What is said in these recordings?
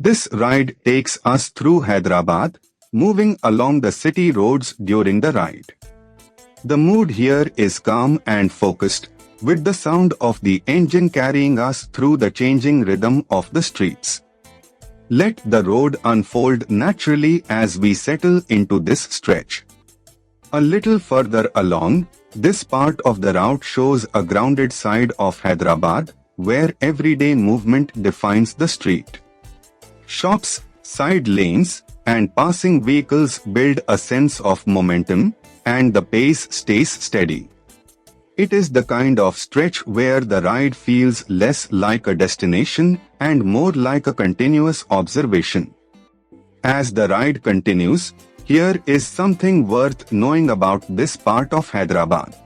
This ride takes us through Hyderabad, moving along the city roads during the ride. The mood here is calm and focused, with the sound of the engine carrying us through the changing rhythm of the streets. Let the road unfold naturally as we settle into this stretch. A little further along, this part of the route shows a grounded side of Hyderabad, where everyday movement defines the street. Shops, side lanes, and passing vehicles build a sense of momentum, and the pace stays steady. It is the kind of stretch where the ride feels less like a destination and more like a continuous observation. As the ride continues, here is something worth knowing about this part of Hyderabad.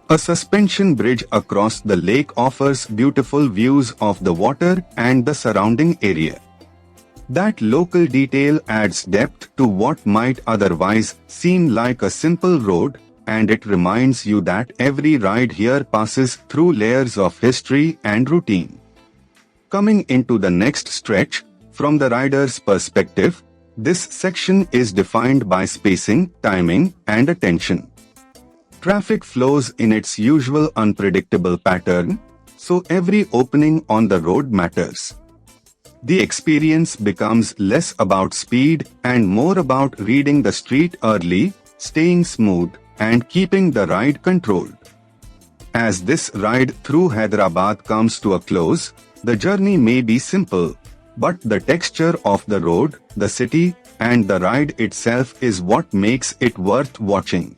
A suspension bridge across the lake offers beautiful views of the water and the surrounding area. That local detail adds depth to what might otherwise seem like a simple road, and it reminds you that every ride here passes through layers of history and routine. Coming into the next stretch, from the rider's perspective, this section is defined by spacing, timing, and attention. Traffic flows in its usual unpredictable pattern, so every opening on the road matters. The experience becomes less about speed and more about reading the street early, staying smooth, and keeping the ride controlled. As this ride through Hyderabad comes to a close, the journey may be simple, but the texture of the road, the city, and the ride itself is what makes it worth watching.